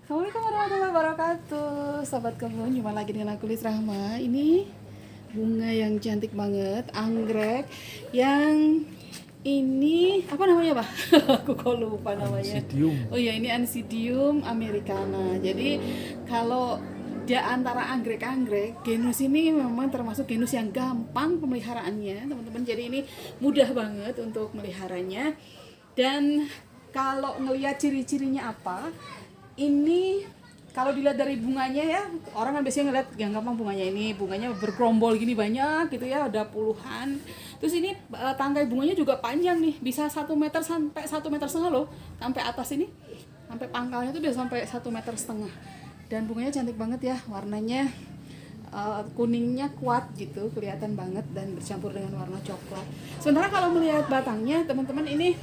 Assalamualaikum warahmatullahi wabarakatuh. Sobat kebun, jumpa lagi dengan aku Lis Rahma. Ini bunga yang cantik banget, anggrek yang ini apa namanya, Pak? Aku kok lupa namanya. Ansidium. Oh ya, ini Ansidium americana. Jadi kalau di antara anggrek-anggrek, genus ini memang termasuk genus yang gampang pemeliharaannya, teman-teman. Jadi ini mudah banget untuk meliharanya. Dan kalau ngelihat ciri-cirinya apa, ini kalau dilihat dari bunganya ya, orang kan biasanya ngeliat yang gampang bunganya bergerombol gini banyak gitu ya, ada puluhan. Terus ini tangkai bunganya juga panjang nih, bisa 1 meter sampai 1,5 meter loh, sampai atas ini, sampai pangkalnya tuh bisa sampai 1,5 meter. Dan bunganya cantik banget ya, warnanya kuningnya kuat gitu, kelihatan banget dan bercampur dengan warna coklat. Sementara kalau melihat batangnya, teman-teman, ini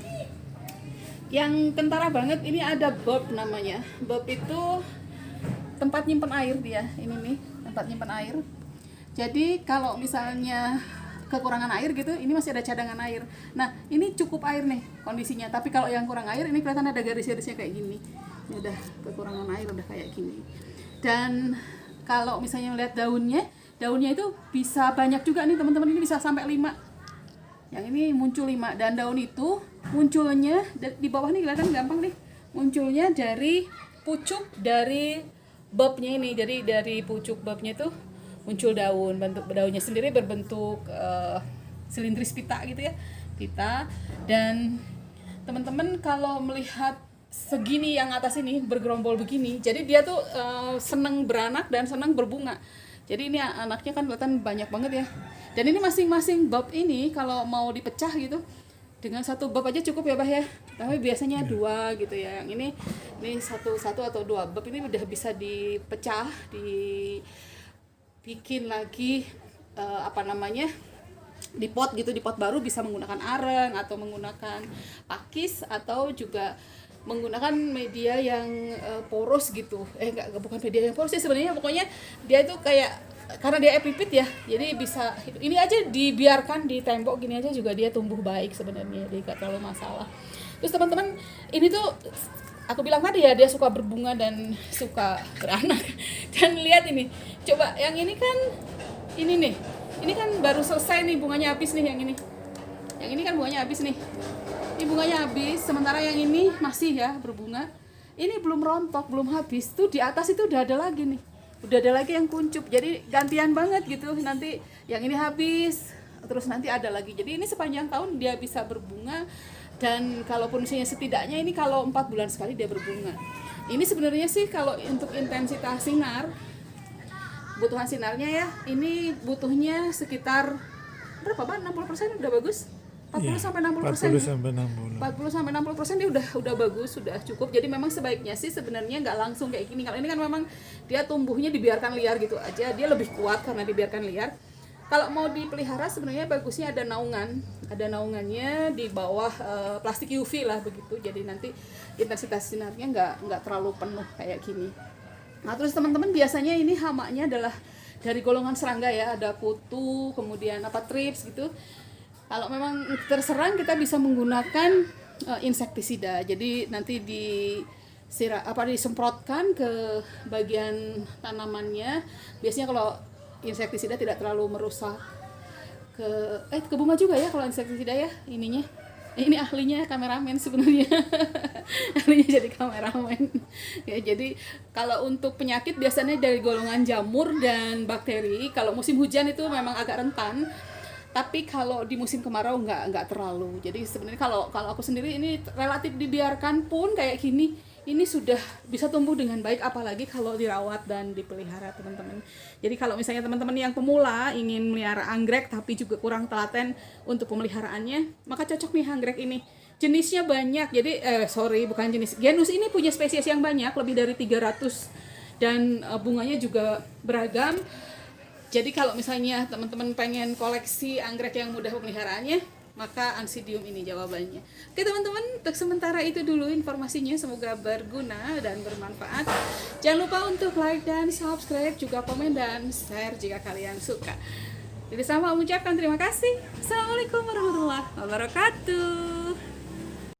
yang kentara banget, ini ada bulb namanya. Bulb itu tempat nyimpen air dia, ini nih tempat nyimpen air. Jadi kalau misalnya kekurangan air gitu, ini masih ada cadangan air. Nah, ini cukup air nih kondisinya, tapi kalau yang kurang air, ini kelihatan ada garis-garisnya kayak gini. Ini udah kekurangan air, udah kayak gini. Dan kalau misalnya lihat daunnya itu bisa banyak juga nih teman-teman, ini bisa sampai 5. Yang ini muncul 5, dan daun itu munculnya di bawah nih, kelihatan gampang nih, munculnya dari pucuk dari bulbnya ini. Jadi dari pucuk bulbnya itu muncul daun, bentuk daunnya sendiri berbentuk silindris pita gitu ya, pita. Dan teman-teman kalau melihat segini yang atas ini bergerombol begini, jadi dia tuh senang beranak dan senang berbunga. Jadi ini anaknya kan kelihatan banyak banget ya. Dan ini masing-masing bulb ini kalau mau dipecah gitu, dengan 1 bulb aja cukup ya, Bah ya. Tapi biasanya 2 gitu ya. Yang ini satu atau 2 bulb ini udah bisa dipecah, dibikin lagi di pot gitu, di pot baru, bisa menggunakan areng atau menggunakan pakis atau juga menggunakan media yang poros gitu. Bukan media yang poros sih sebenarnya, pokoknya dia itu kayak, karena dia epipit ya, jadi bisa ini aja dibiarkan di tembok gini aja juga dia tumbuh baik sebenarnya, jadi gak terlalu masalah. Terus teman-teman, ini tuh aku bilang tadi ya, dia suka berbunga dan suka beranak. Dan lihat ini, coba yang ini kan, ini kan baru selesai nih, bunganya habis nih. Yang ini kan bunganya habis nih. Ini bunganya habis, sementara yang ini masih ya berbunga. Ini belum rontok, belum habis. Tuh di atas itu udah ada lagi nih. Udah ada lagi yang kuncup. Jadi gantian banget gitu. Nanti yang ini habis, terus nanti ada lagi. Jadi ini sepanjang tahun dia bisa berbunga. Dan kalaupun misalnya setidaknya ini kalau 4 bulan sekali dia berbunga. Ini sebenarnya sih kalau untuk intensitas sinar, kebutuhan sinarnya ya, ini butuhnya sekitar berapa, Pak? 60% udah bagus? 40 sampai 60%. 40 sampai 60% dia udah bagus, sudah cukup. Jadi memang sebaiknya sih sebenarnya nggak langsung kayak gini. Kalau ini kan memang dia tumbuhnya dibiarkan liar gitu aja, dia lebih kuat karena dibiarkan liar. Kalau mau dipelihara sebenarnya bagusnya ada naungan, ada naungannya di bawah plastik UV lah begitu. Jadi nanti intensitas sinarnya nggak terlalu penuh kayak gini. Nah, terus teman-teman, biasanya ini hamanya adalah dari golongan serangga ya, ada kutu, kemudian trips gitu. Kalau memang terserang, kita bisa menggunakan insektisida. Jadi nanti disemprotkan ke bagian tanamannya. Biasanya kalau insektisida tidak terlalu merusak ke bunga juga ya kalau insektisida ya ininya. Ini ahlinya kameramen sebenarnya. Ahlinya jadi kameramen. Ya, jadi kalau untuk penyakit biasanya dari golongan jamur dan bakteri. Kalau musim hujan itu memang agak rentan. Tapi kalau di musim kemarau nggak terlalu. Jadi sebenarnya kalau aku sendiri ini relatif dibiarkan pun kayak gini, ini sudah bisa tumbuh dengan baik, apalagi kalau dirawat dan dipelihara, teman-teman. Jadi kalau misalnya teman-teman yang pemula ingin melihara anggrek tapi juga kurang telaten untuk pemeliharaannya, maka cocok nih anggrek ini. Jenisnya banyak. Jadi bukan jenis. Genus ini punya spesies yang banyak, lebih dari 300, dan bunganya juga beragam. Jadi kalau misalnya teman-teman pengen koleksi anggrek yang mudah pemeliharaannya, maka Ansidium ini jawabannya. Oke teman-teman, untuk sementara itu dulu informasinya, semoga berguna dan bermanfaat. Jangan lupa untuk like dan subscribe, juga komen dan share jika kalian suka. Jadi sama mengucapkan terima kasih. Assalamualaikum warahmatullahi wabarakatuh.